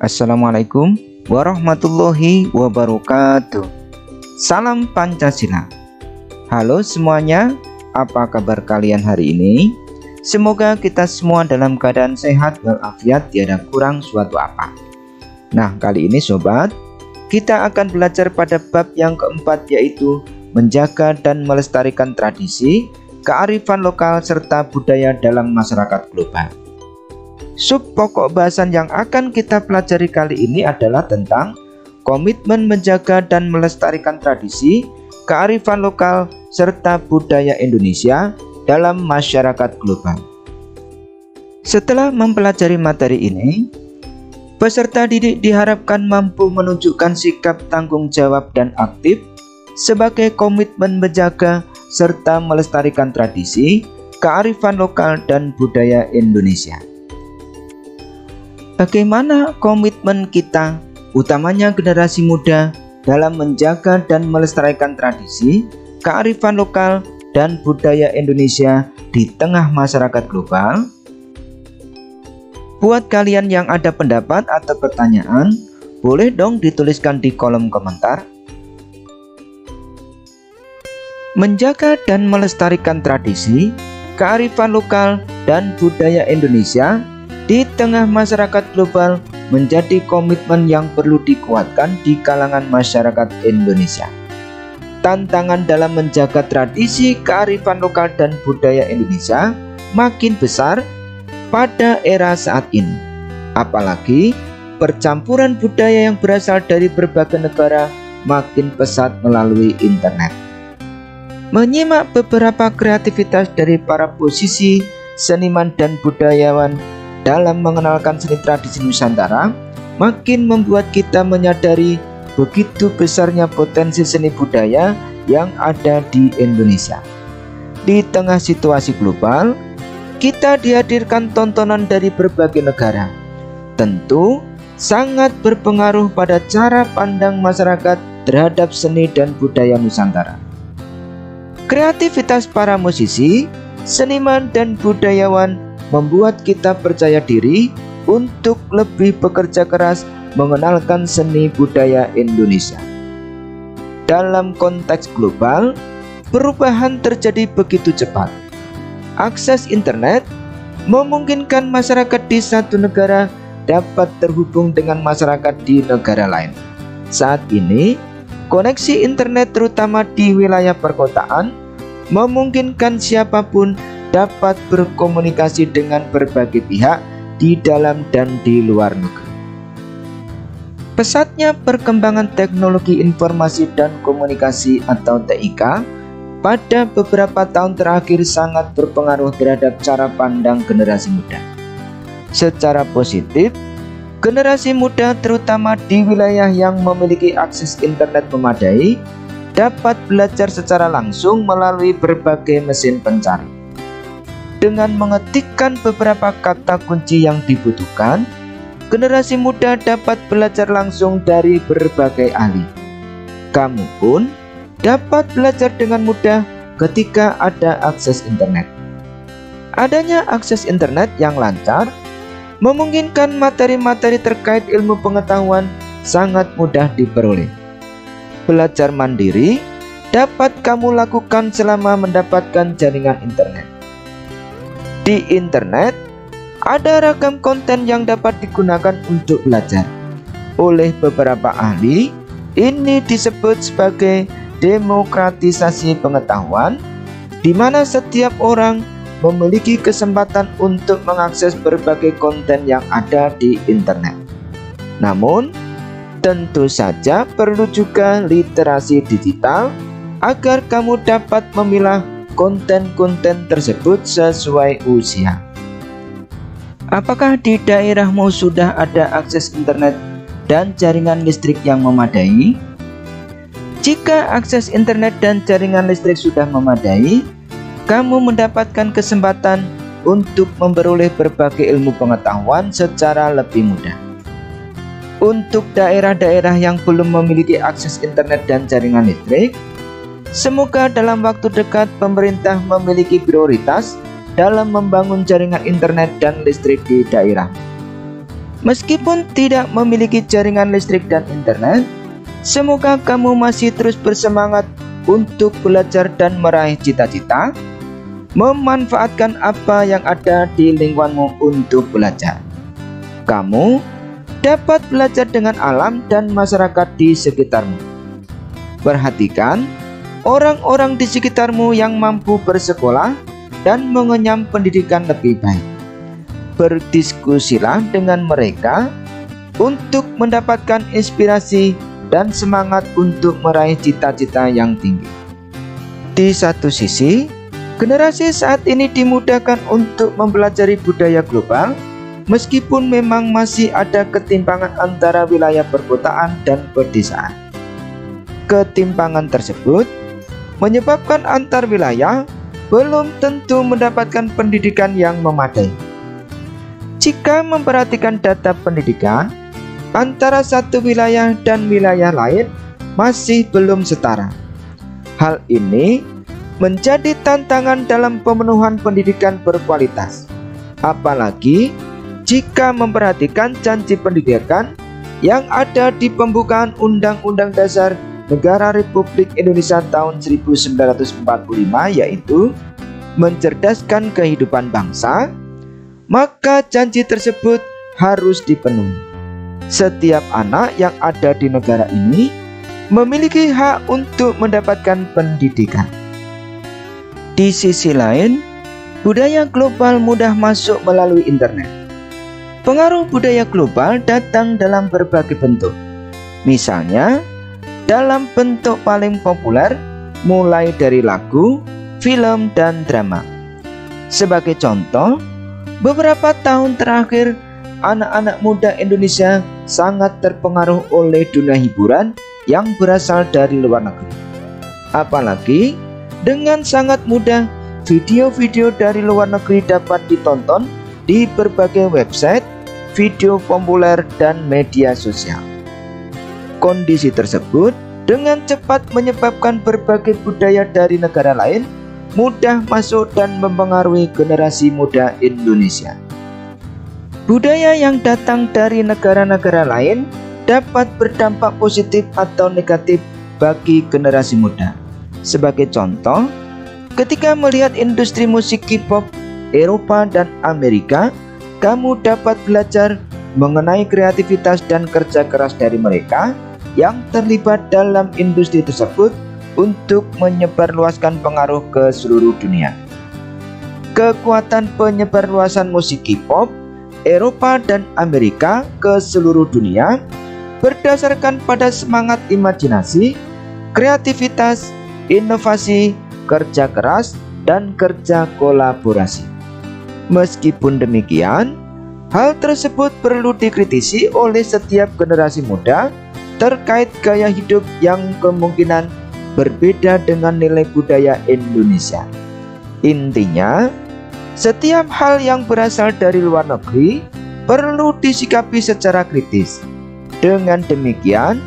Assalamualaikum warahmatullahi wabarakatuh. Salam Pancasila. Halo semuanya, apa kabar kalian hari ini? Semoga kita semua dalam keadaan sehat walafiat, tiada kurang suatu apa. Nah, kali ini sobat, kita akan belajar pada bab yang keempat, yaitu menjaga dan melestarikan tradisi, kearifan lokal serta budaya dalam masyarakat global. Sub pokok bahasan yang akan kita pelajari kali ini adalah tentang komitmen menjaga dan melestarikan tradisi, kearifan lokal, serta budaya Indonesia dalam masyarakat global. Setelah mempelajari materi ini, peserta didik diharapkan mampu menunjukkan sikap tanggung jawab dan aktif sebagai komitmen menjaga serta melestarikan tradisi, kearifan lokal, dan budaya Indonesia. Bagaimana komitmen kita, utamanya generasi muda, dalam menjaga dan melestarikan tradisi, kearifan lokal, dan budaya Indonesia di tengah masyarakat global? Buat kalian yang ada pendapat atau pertanyaan, boleh dong dituliskan di kolom komentar. Menjaga dan melestarikan tradisi, kearifan lokal, dan budaya Indonesia di tengah masyarakat global menjadi komitmen yang perlu dikuatkan di kalangan masyarakat Indonesia. Tantangan dalam menjaga tradisi, kearifan lokal, dan budaya Indonesia makin besar pada era saat ini. Apalagi percampuran budaya yang berasal dari berbagai negara makin pesat melalui internet. Menyimak beberapa kreativitas dari para musisi, seniman, dan budayawan dalam mengenalkan seni tradisi Nusantara makin membuat kita menyadari begitu besarnya potensi seni budaya yang ada di Indonesia. Di tengah situasi global, kita dihadirkan tontonan dari berbagai negara. Tentu sangat berpengaruh pada cara pandang masyarakat terhadap seni dan budaya Nusantara. Kreativitas para musisi, seniman, dan budayawan membuat kita percaya diri untuk lebih bekerja keras mengenalkan seni budaya Indonesia. Dalam konteks global, perubahan terjadi begitu cepat. Akses internet memungkinkan masyarakat di satu negara dapat terhubung dengan masyarakat di negara lain. Saat ini, koneksi internet terutama di wilayah perkotaan memungkinkan siapapun dapat berkomunikasi dengan berbagai pihak di dalam dan di luar negeri. Pesatnya perkembangan teknologi informasi dan komunikasi atau TIK pada beberapa tahun terakhir sangat berpengaruh terhadap cara pandang generasi muda. Secara positif, generasi muda terutama di wilayah yang memiliki akses internet memadai dapat belajar secara langsung melalui berbagai mesin pencari. Dengan mengetikkan beberapa kata kunci yang dibutuhkan, generasi muda dapat belajar langsung dari berbagai ahli. Kamu pun dapat belajar dengan mudah ketika ada akses internet. Adanya akses internet yang lancar memungkinkan materi-materi terkait ilmu pengetahuan sangat mudah diperoleh. Belajar mandiri dapat kamu lakukan selama mendapatkan jaringan internet. Di internet, ada ragam konten yang dapat digunakan untuk belajar. Oleh beberapa ahli, ini disebut sebagai demokratisasi pengetahuan, di mana setiap orang memiliki kesempatan untuk mengakses berbagai konten yang ada di internet. Namun, tentu saja perlu juga literasi digital agar kamu dapat memilah konten-konten tersebut sesuai usia. Apakah di daerahmu sudah ada akses internet dan jaringan listrik yang memadai? Jika akses internet dan jaringan listrik sudah memadai, kamu mendapatkan kesempatan untuk memperoleh berbagai ilmu pengetahuan secara lebih mudah. Untuk daerah-daerah yang belum memiliki akses internet dan jaringan listrik, semoga dalam waktu dekat pemerintah memiliki prioritas dalam membangun jaringan internet dan listrik di daerah. Meskipun tidak memiliki jaringan listrik dan internet, semoga kamu masih terus bersemangat untuk belajar dan meraih cita-cita, memanfaatkan apa yang ada di lingkunganmu untuk belajar. Kamu dapat belajar dengan alam dan masyarakat di sekitarmu. Perhatikan orang-orang di sekitarmu yang mampu bersekolah dan mengenyam pendidikan lebih baik. Berdiskusilah dengan mereka untuk mendapatkan inspirasi dan semangat untuk meraih cita-cita yang tinggi. Di satu sisi, generasi saat ini dimudahkan untuk mempelajari budaya global, meskipun memang masih ada ketimpangan antara wilayah perkotaan dan pedesaan. Ketimpangan tersebut menyebabkan antar wilayah belum tentu mendapatkan pendidikan yang memadai. Jika memperhatikan data pendidikan antara satu wilayah dan wilayah lain masih belum setara. Hal ini menjadi tantangan dalam pemenuhan pendidikan berkualitas. Apalagi jika memperhatikan janji pendidikan yang ada di pembukaan Undang-Undang Dasar Negara Republik Indonesia tahun 1945, yaitu mencerdaskan kehidupan bangsa, maka janji tersebut harus dipenuhi. Setiap anak yang ada di negara ini memiliki hak untuk mendapatkan pendidikan. Di sisi lain, budaya global mudah masuk melalui internet. Pengaruh budaya global datang dalam berbagai bentuk. Misalnya, dalam bentuk paling populer, mulai dari lagu, film, dan drama. Sebagai contoh, beberapa tahun terakhir, anak-anak muda Indonesia sangat terpengaruh oleh dunia hiburan yang berasal dari luar negeri. Apalagi, dengan sangat mudah, video-video dari luar negeri dapat ditonton di berbagai website, video populer, dan media sosial. Kondisi tersebut dengan cepat menyebabkan berbagai budaya dari negara lain mudah masuk dan mempengaruhi generasi muda Indonesia. Budaya yang datang dari negara-negara lain dapat berdampak positif atau negatif bagi generasi muda. Sebagai contoh, ketika melihat industri musik K-pop Eropa dan Amerika, kamu dapat belajar mengenai kreativitas dan kerja keras dari mereka yang terlibat dalam industri tersebut untuk menyebarluaskan pengaruh ke seluruh dunia. Kekuatan penyebarluasan musik K-pop Eropa dan Amerika ke seluruh dunia berdasarkan pada semangat imajinasi, kreativitas, inovasi, kerja keras, dan kerja kolaborasi. Meskipun demikian, hal tersebut perlu dikritisi oleh setiap generasi muda terkait gaya hidup yang kemungkinan berbeda dengan nilai budaya Indonesia. Intinya, setiap hal yang berasal dari luar negeri perlu disikapi secara kritis. Dengan demikian,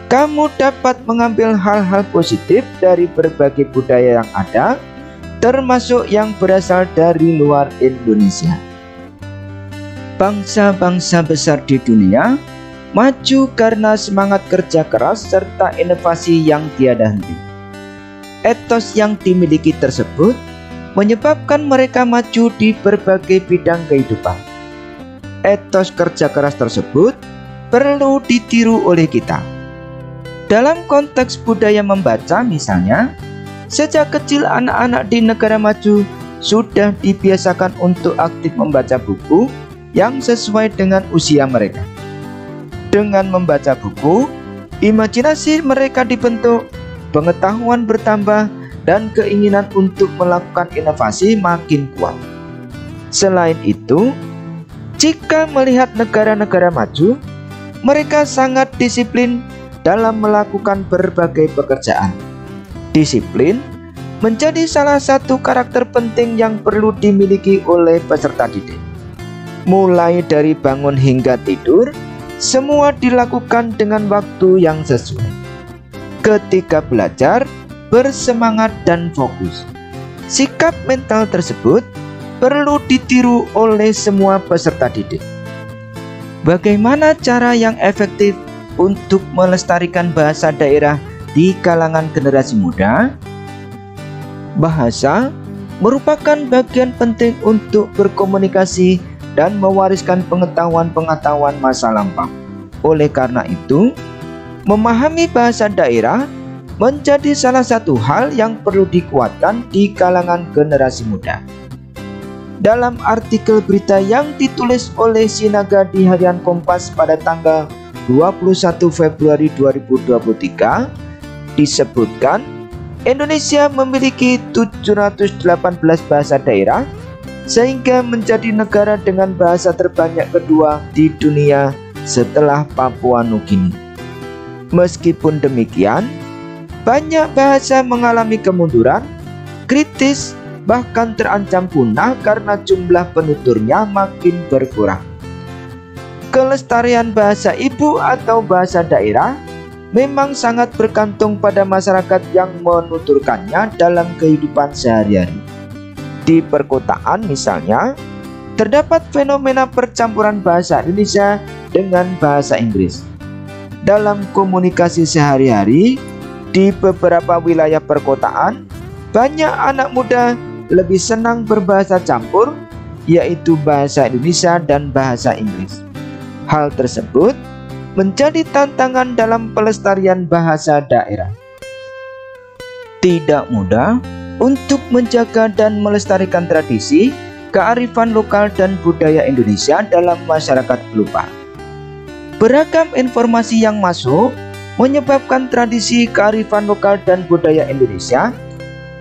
kamu dapat mengambil hal-hal positif dari berbagai budaya yang ada, termasuk yang berasal dari luar Indonesia. Bangsa-bangsa besar di dunia maju karena semangat kerja keras serta inovasi yang tiada henti. Etos yang dimiliki tersebut menyebabkan mereka maju di berbagai bidang kehidupan. Etos kerja keras tersebut perlu ditiru oleh kita. Dalam konteks budaya membaca misalnya, sejak kecil anak-anak di negara maju sudah dibiasakan untuk aktif membaca buku yang sesuai dengan usia mereka. Dengan membaca buku, imajinasi mereka dibentuk, pengetahuan bertambah, dan keinginan untuk melakukan inovasi makin kuat. Selain itu, jika melihat negara-negara maju, mereka sangat disiplin dalam melakukan berbagai pekerjaan. Disiplin menjadi salah satu karakter penting yang perlu dimiliki oleh peserta didik. Mulai dari bangun hingga tidur, semua dilakukan dengan waktu yang sesuai. Ketika belajar, bersemangat dan fokus. Sikap mental tersebut perlu ditiru oleh semua peserta didik. Bagaimana cara yang efektif untuk melestarikan bahasa daerah di kalangan generasi muda? Bahasa merupakan bagian penting untuk berkomunikasi dan mewariskan pengetahuan-pengetahuan masa lampau. Oleh karena itu, memahami bahasa daerah menjadi salah satu hal yang perlu dikuatkan di kalangan generasi muda. Dalam artikel berita yang ditulis oleh Sinaga di Harian Kompas pada tanggal 21 Februari 2023 disebutkan Indonesia memiliki 718 bahasa daerah sehingga menjadi negara dengan bahasa terbanyak kedua di dunia setelah Papua Nugini. Meskipun demikian, banyak bahasa mengalami kemunduran, kritis, bahkan terancam punah karena jumlah penuturnya makin berkurang. Kelestarian bahasa ibu atau bahasa daerah memang sangat bergantung pada masyarakat yang menuturkannya dalam kehidupan sehari-hari. Di perkotaan misalnya, terdapat fenomena percampuran bahasa Indonesia dengan bahasa Inggris. Dalam komunikasi sehari-hari, di beberapa wilayah perkotaan, banyak anak muda lebih senang berbahasa campur, yaitu bahasa Indonesia dan bahasa Inggris. Hal tersebut menjadi tantangan dalam pelestarian bahasa daerah. Tidak mudah untuk menjaga dan melestarikan tradisi, kearifan lokal dan budaya Indonesia dalam masyarakat global. Beragam informasi yang masuk menyebabkan tradisi, kearifan lokal dan budaya Indonesia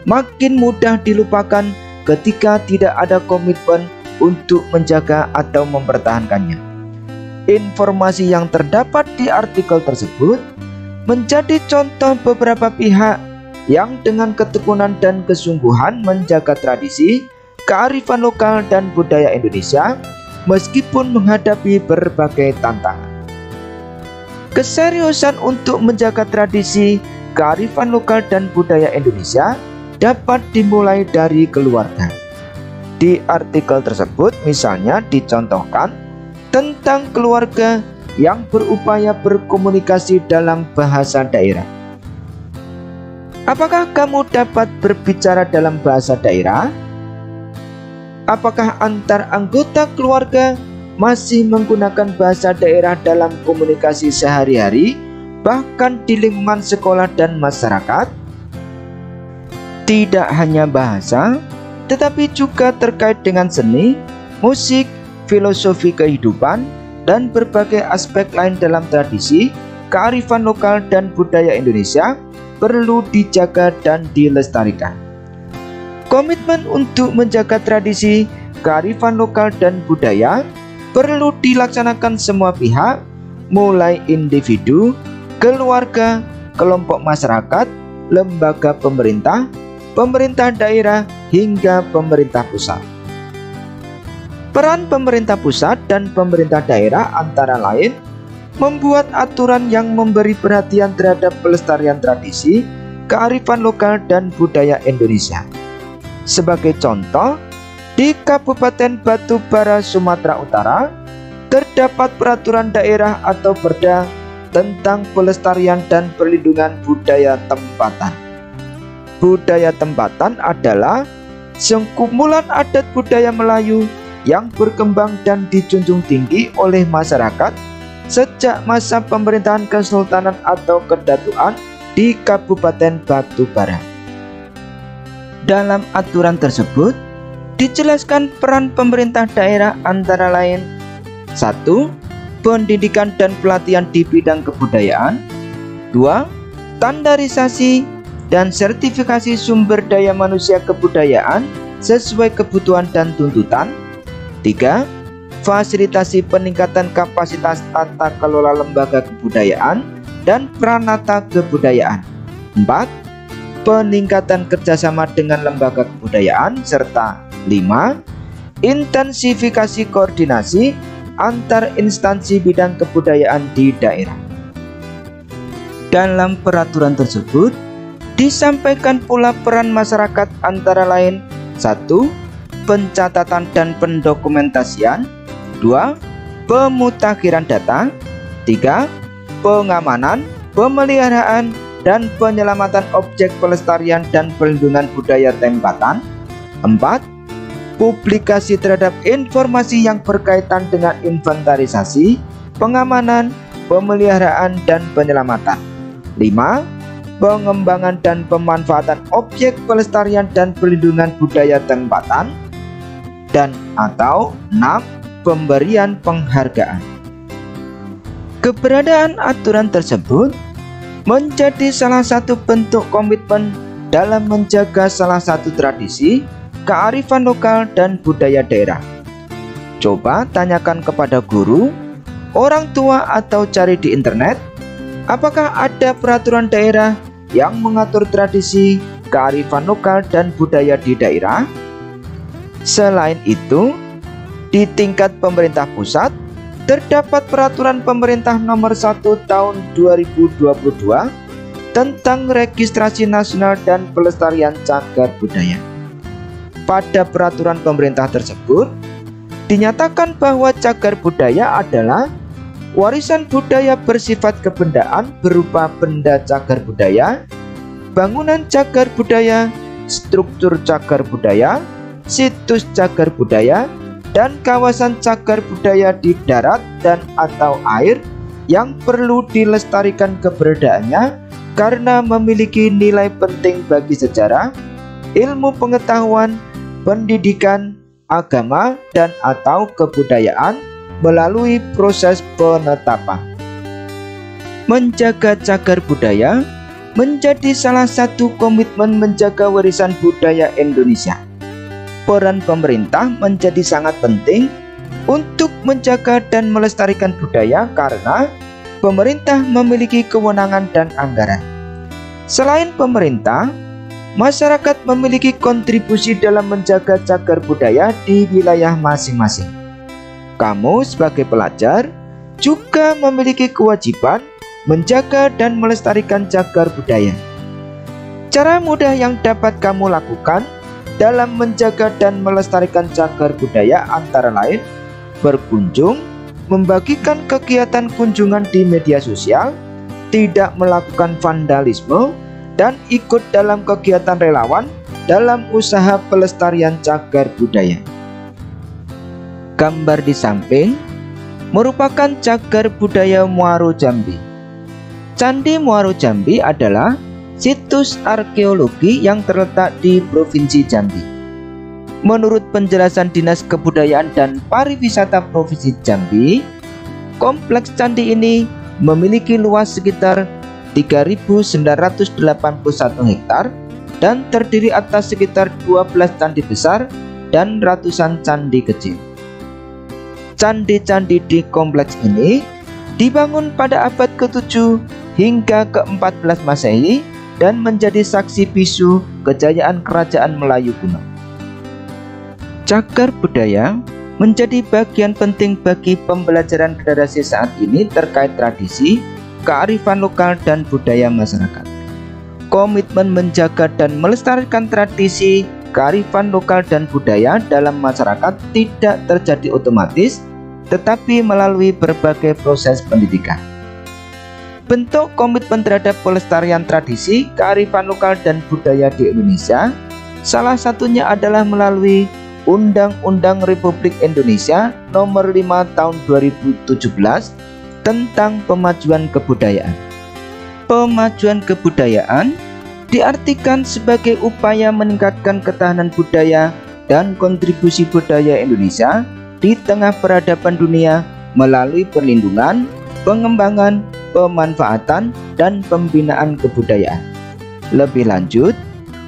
makin mudah dilupakan ketika tidak ada komitmen untuk menjaga atau mempertahankannya. Informasi yang terdapat di artikel tersebut menjadi contoh beberapa pihak yang dengan ketekunan dan kesungguhan menjaga tradisi, kearifan lokal dan budaya Indonesia meskipun menghadapi berbagai tantangan. Keseriusan untuk menjaga tradisi, kearifan lokal dan budaya Indonesia dapat dimulai dari keluarga. Di artikel tersebut misalnya dicontohkan tentang keluarga yang berupaya berkomunikasi dalam bahasa daerah. Apakah kamu dapat berbicara dalam bahasa daerah? Apakah antar anggota keluarga masih menggunakan bahasa daerah dalam komunikasi sehari-hari, bahkan di lingkungan sekolah dan masyarakat? Tidak hanya bahasa, tetapi juga terkait dengan seni, musik, filosofi kehidupan, dan berbagai aspek lain dalam tradisi, kearifan lokal dan budaya Indonesia perlu dijaga dan dilestarikan. Komitmen untuk menjaga tradisi, kearifan lokal dan budaya perlu dilaksanakan semua pihak, mulai individu, keluarga, kelompok masyarakat, lembaga pemerintah, pemerintah daerah, hingga pemerintah pusat. Peran pemerintah pusat dan pemerintah daerah antara lain membuat aturan yang memberi perhatian terhadap pelestarian tradisi, kearifan lokal dan budaya Indonesia. Sebagai contoh, di Kabupaten Batubara, Sumatera Utara, terdapat peraturan daerah atau Perda tentang pelestarian dan perlindungan budaya tempatan. Budaya tempatan adalah sekumpulan adat budaya Melayu yang berkembang dan dijunjung tinggi oleh masyarakat sejak masa pemerintahan Kesultanan atau Kedatuan di Kabupaten Batubara. Dalam aturan tersebut dijelaskan peran pemerintah daerah antara lain 1. Pendidikan dan pelatihan di bidang kebudayaan. 2. Standarisasi dan sertifikasi sumber daya manusia kebudayaan sesuai kebutuhan dan tuntutan. 3. Fasilitasi peningkatan kapasitas tata kelola lembaga kebudayaan dan pranata kebudayaan. 4. Peningkatan kerjasama dengan lembaga kebudayaan. Serta 5. Intensifikasi koordinasi antar instansi bidang kebudayaan di daerah. Dalam peraturan tersebut disampaikan pula peran masyarakat antara lain 1. Pencatatan dan pendokumentasian. 2. Pemutakhiran data. 3. Pengamanan, pemeliharaan, dan penyelamatan objek pelestarian dan perlindungan budaya tempatan. 4. Publikasi terhadap informasi yang berkaitan dengan inventarisasi, pengamanan, pemeliharaan, dan penyelamatan. 5. Pengembangan dan pemanfaatan objek pelestarian dan perlindungan budaya tempatan. Dan atau 6. Pemberian penghargaan. Keberadaan aturan tersebut menjadi salah satu bentuk komitmen dalam menjaga salah satu tradisi, kearifan lokal, dan budaya daerah. Coba tanyakan kepada guru, orang tua, atau cari di internet, apakah ada peraturan daerah yang mengatur tradisi, kearifan lokal, dan budaya di daerah? Selain itu, di tingkat pemerintah pusat, terdapat peraturan pemerintah nomor 1 tahun 2022 tentang registrasi nasional dan pelestarian cagar budaya. Pada peraturan pemerintah tersebut, dinyatakan bahwa cagar budaya adalah warisan budaya bersifat kebendaan berupa benda cagar budaya, bangunan cagar budaya, struktur cagar budaya, situs cagar budaya, dan kawasan cagar budaya di darat dan atau air yang perlu dilestarikan keberadaannya karena memiliki nilai penting bagi sejarah, ilmu pengetahuan, pendidikan, agama, dan atau kebudayaan melalui proses penetapan. Menjaga cagar budaya menjadi salah satu komitmen menjaga warisan budaya Indonesia. Peran pemerintah menjadi sangat penting untuk menjaga dan melestarikan budaya karena pemerintah memiliki kewenangan dan anggaran. Selain pemerintah, masyarakat memiliki kontribusi dalam menjaga cagar budaya di wilayah masing-masing. Kamu sebagai pelajar juga memiliki kewajiban menjaga dan melestarikan cagar budaya. Cara mudah yang dapat kamu lakukan dalam menjaga dan melestarikan cagar budaya antara lain berkunjung, membagikan kegiatan kunjungan di media sosial, tidak melakukan vandalisme, dan ikut dalam kegiatan relawan dalam usaha pelestarian cagar budaya. Gambar di samping merupakan cagar budaya Muaro Jambi. Candi Muaro Jambi adalah situs arkeologi yang terletak di Provinsi Jambi. Menurut penjelasan Dinas Kebudayaan dan Pariwisata Provinsi Jambi, kompleks candi ini memiliki luas sekitar 3.981 hektar dan terdiri atas sekitar 12 candi besar dan ratusan candi kecil. Candi-candi di kompleks ini dibangun pada abad ke-7 hingga ke-14 Masehi dan menjadi saksi bisu kejayaan kerajaan Melayu kuno. Cagar budaya menjadi bagian penting bagi pembelajaran generasi saat ini terkait tradisi, kearifan lokal, dan budaya masyarakat. Komitmen menjaga dan melestarikan tradisi, kearifan lokal, dan budaya dalam masyarakat tidak terjadi otomatis, tetapi melalui berbagai proses pendidikan. Bentuk komitmen terhadap pelestarian tradisi, kearifan lokal, dan budaya di Indonesia salah satunya adalah melalui Undang-Undang Republik Indonesia Nomor 5 Tahun 2017 tentang Pemajuan Kebudayaan. Pemajuan kebudayaan diartikan sebagai upaya meningkatkan ketahanan budaya dan kontribusi budaya Indonesia di tengah peradaban dunia melalui perlindungan, pengembangan, pemanfaatan, dan pembinaan kebudayaan. Lebih lanjut,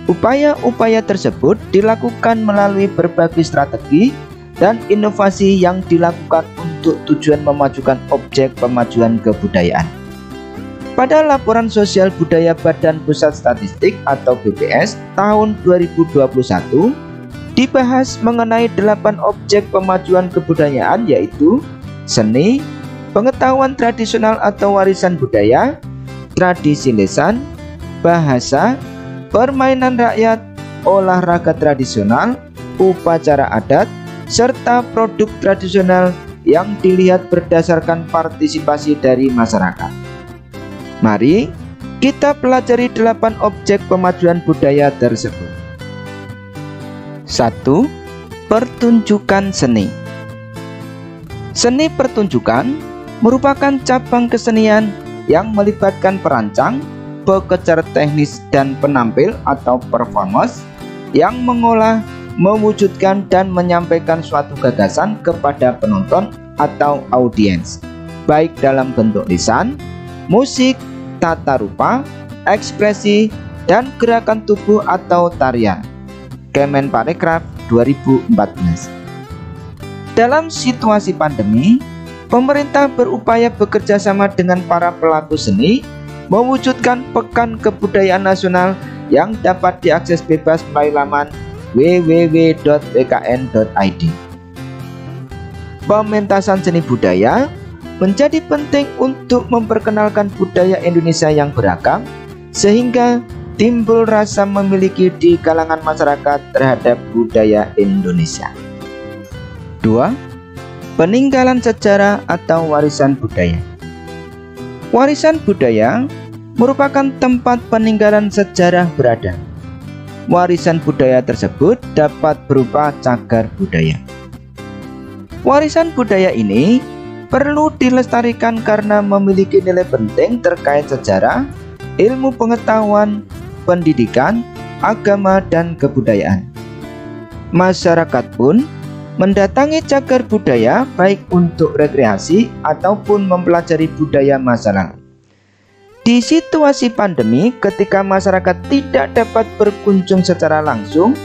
upaya-upaya tersebut dilakukan melalui berbagai strategi dan inovasi yang dilakukan untuk tujuan memajukan objek pemajuan kebudayaan. Pada laporan sosial budaya Badan Pusat Statistik atau BPS tahun 2021 dibahas mengenai 8 objek pemajuan kebudayaan, yaitu seni, pengetahuan tradisional atau warisan budaya, tradisi lisan, bahasa, permainan rakyat, olahraga tradisional, upacara adat, serta produk tradisional yang dilihat berdasarkan partisipasi dari masyarakat. Mari kita pelajari 8 objek pemajuan budaya tersebut. 1. Pertunjukan seni. Seni pertunjukan merupakan cabang kesenian yang melibatkan perancang, pekerja teknis dan penampil atau performers yang mengolah, mewujudkan dan menyampaikan suatu gagasan kepada penonton atau audiens, baik dalam bentuk lisan, musik, tata rupa, ekspresi, dan gerakan tubuh atau tarian. Kemenparekraf 2014. Dalam situasi pandemi, pemerintah berupaya bekerja sama dengan para pelaku seni mewujudkan Pekan Kebudayaan Nasional yang dapat diakses bebas melalui laman www.bkn.id. Pementasan seni budaya menjadi penting untuk memperkenalkan budaya Indonesia yang beragam, sehingga timbul rasa memiliki di kalangan masyarakat terhadap budaya Indonesia. 2. Peninggalan sejarah atau warisan budaya. Warisan budaya merupakan tempat peninggalan sejarah berada. Warisan budaya tersebut dapat berupa cagar budaya. Warisan budaya ini perlu dilestarikan karena memiliki nilai penting terkait sejarah, ilmu pengetahuan, pendidikan, agama, dan kebudayaan. Masyarakat pun mendatangi cagar budaya baik untuk rekreasi ataupun mempelajari budaya masa lalu. Di situasi pandemi, ketika masyarakat tidak dapat berkunjung secara langsung,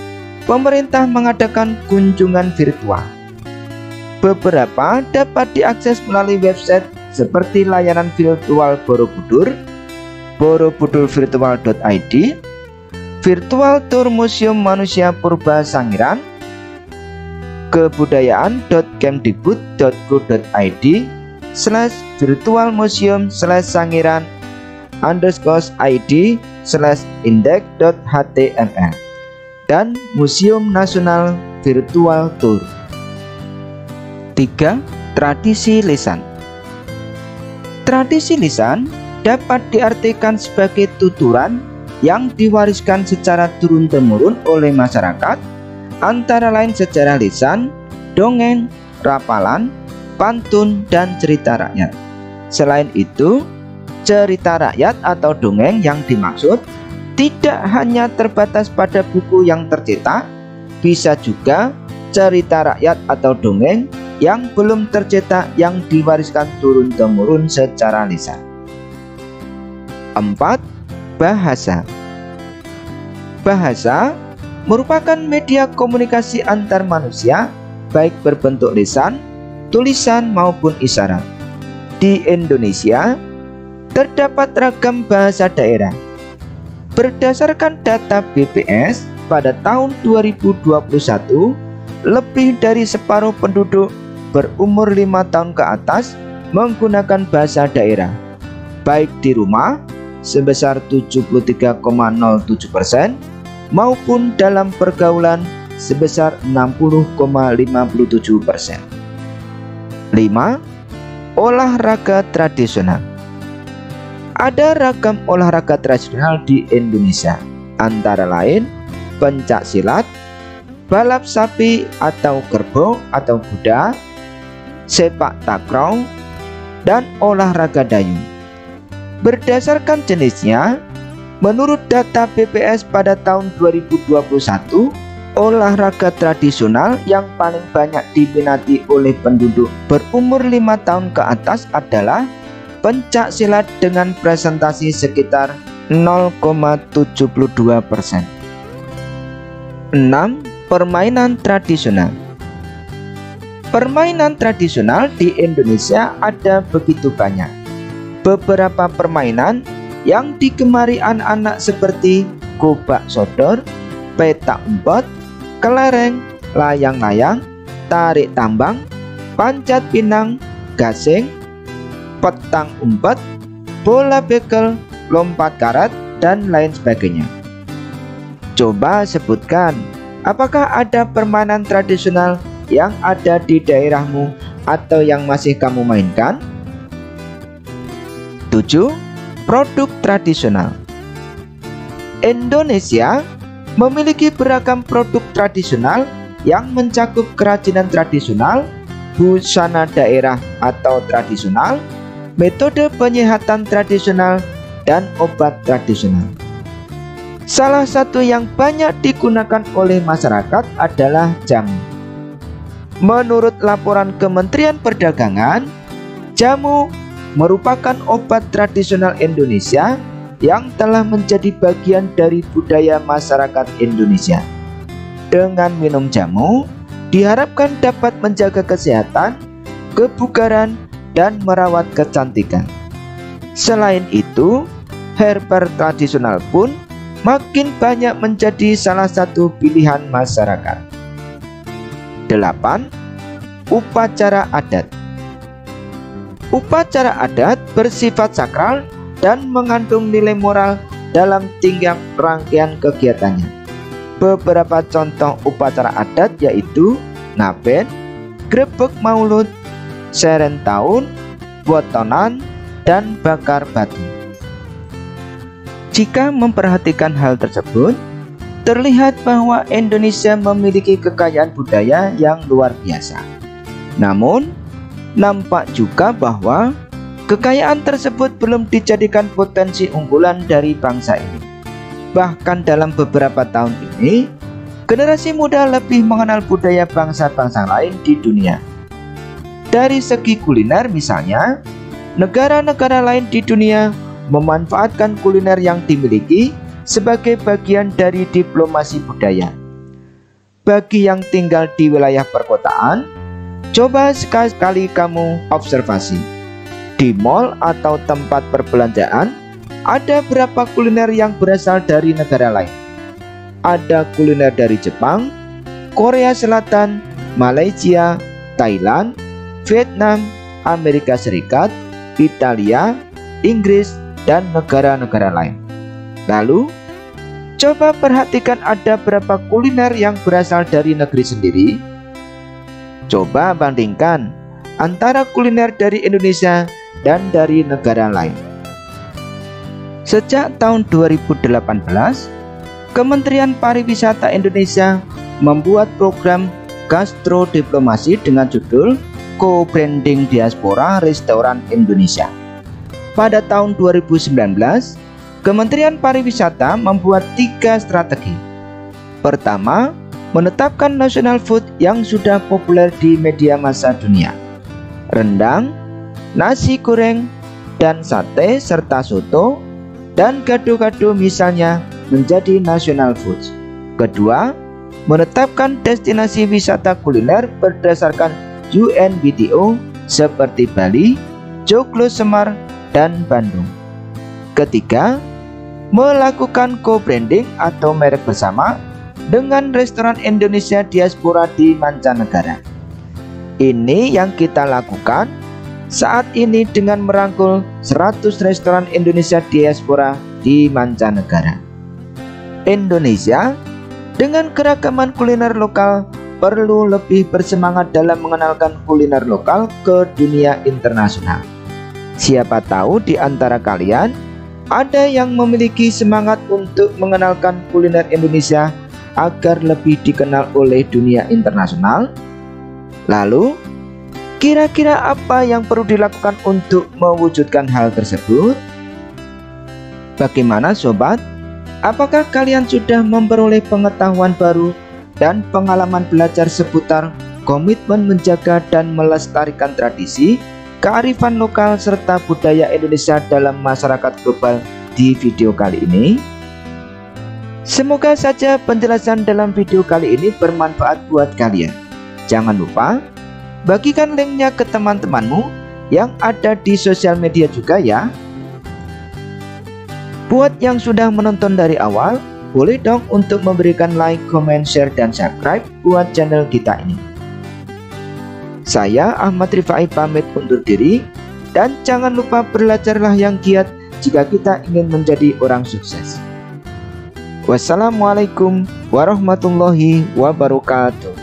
pemerintah mengadakan kunjungan virtual. Beberapa dapat diakses melalui website seperti layanan virtual Borobudur, borobudurvirtual.id, virtual tour Museum Manusia Purba Sangiran, kebudayaan.kemdikbud.go.id /virtualmuseum/sangiran_id/index.html dan Museum Nasional Virtual Tour. 3. Tradisi lisan. Tradisi lisan dapat diartikan sebagai tuturan yang diwariskan secara turun-temurun oleh masyarakat, antara lain sejarah lisan, dongeng, rapalan, pantun, dan cerita rakyat. Selain itu, cerita rakyat atau dongeng yang dimaksud tidak hanya terbatas pada buku yang tercetak, bisa juga cerita rakyat atau dongeng yang belum tercetak yang diwariskan turun-temurun secara lisan. 4. Bahasa. Bahasa merupakan media komunikasi antar manusia, baik berbentuk lisan, tulisan maupun isyarat. Di Indonesia terdapat ragam bahasa daerah. Berdasarkan data BPS, pada tahun 2021, lebih dari separuh penduduk berumur 5 tahun ke atas menggunakan bahasa daerah, baik di rumah sebesar 73,07% maupun dalam pergaulan sebesar 60,57%. 5. Olahraga tradisional. Ada ragam olahraga tradisional di Indonesia, antara lain pencak silat, balap sapi atau kerbau atau kuda, sepak takraw, dan olahraga dayung. Berdasarkan jenisnya, menurut data BPS pada tahun 2021, olahraga tradisional yang paling banyak diminati oleh penduduk berumur 5 tahun ke atas adalah pencak silat dengan presentasi sekitar 0,72%. 6. Permainan tradisional. Permainan tradisional di Indonesia ada begitu banyak. Beberapa permainan yang digemari anak-anak seperti gobak sodor, petak umpet, kelereng, layang-layang, tarik tambang, panjat pinang, gasing, petang umpet, bola bekel, lompat karet, dan lain sebagainya. Coba sebutkan, apakah ada permainan tradisional yang ada di daerahmu atau yang masih kamu mainkan? 7. Produk tradisional. Indonesia memiliki beragam produk tradisional yang mencakup kerajinan tradisional, busana daerah atau tradisional, metode penyihatan tradisional, dan obat tradisional. Salah satu yang banyak digunakan oleh masyarakat adalah jamu. Menurut laporan Kementerian Perdagangan, jamu merupakan obat tradisional Indonesia yang telah menjadi bagian dari budaya masyarakat Indonesia. Dengan minum jamu, diharapkan dapat menjaga kesehatan, kebugaran, dan merawat kecantikan. Selain itu, herba tradisional pun makin banyak menjadi salah satu pilihan masyarakat. 8. Upacara adat. Upacara adat bersifat sakral dan mengandung nilai moral dalam tingkat rangkaian kegiatannya. Beberapa contoh upacara adat yaitu ngaben, grebeg maulud, seren tahun, botonan, dan bakar batu. Jika memperhatikan hal tersebut, terlihat bahwa Indonesia memiliki kekayaan budaya yang luar biasa. Namun, nampak juga bahwa kekayaan tersebut belum dijadikan potensi unggulan dari bangsa ini. Bahkan dalam beberapa tahun ini, generasi muda lebih mengenal budaya bangsa-bangsa lain di dunia. Dari segi kuliner misalnya, negara-negara lain di dunia memanfaatkan kuliner yang dimiliki sebagai bagian dari diplomasi budaya. Bagi yang tinggal di wilayah perkotaan, coba sekali-kali kamu observasi. Di mal atau tempat perbelanjaan, ada berapa kuliner yang berasal dari negara lain? Ada kuliner dari Jepang, Korea Selatan, Malaysia, Thailand, Vietnam, Amerika Serikat, Italia, Inggris, dan negara-negara lain. Lalu, coba perhatikan ada berapa kuliner yang berasal dari negeri sendiri. Coba bandingkan antara kuliner dari Indonesia dan dari negara lain. Sejak tahun 2018, Kementerian Pariwisata Indonesia membuat program gastrodiplomasi dengan judul Co-Branding Diaspora Restoran Indonesia. Pada tahun 2019, Kementerian Pariwisata membuat 3 strategi. Pertama, menetapkan national food yang sudah populer di media massa dunia. Rendang, nasi goreng, dan sate serta soto dan gado-gado misalnya menjadi national foods. Kedua, menetapkan destinasi wisata kuliner berdasarkan UNWTO seperti Bali, Joglo Semar, dan Bandung. Ketiga, melakukan co-branding atau merek bersama dengan restoran Indonesia diaspora di mancanegara. Ini yang kita lakukan saat ini dengan merangkul 100 restoran Indonesia diaspora di mancanegara. Indonesia dengan keragaman kuliner lokal perlu lebih bersemangat dalam mengenalkan kuliner lokal ke dunia internasional. Siapa tahu di antara kalian ada yang memiliki semangat untuk mengenalkan kuliner Indonesia agar lebih dikenal oleh dunia internasional. Lalu, kira-kira apa yang perlu dilakukan untuk mewujudkan hal tersebut? Bagaimana sobat? Apakah kalian sudah memperoleh pengetahuan baru dan pengalaman belajar seputar komitmen menjaga dan melestarikan tradisi, kearifan lokal serta budaya Indonesia dalam masyarakat global di video kali ini? Semoga saja penjelasan dalam video kali ini bermanfaat buat kalian. Jangan lupa bagikan linknya ke teman-temanmu yang ada di sosial media juga ya. Buat yang sudah menonton dari awal, boleh dong untuk memberikan like, comment, share, dan subscribe buat channel kita ini. Saya Ahmad Rifai pamit undur diri, dan jangan lupa belajarlah yang giat jika kita ingin menjadi orang sukses. Wassalamualaikum warahmatullahi wabarakatuh.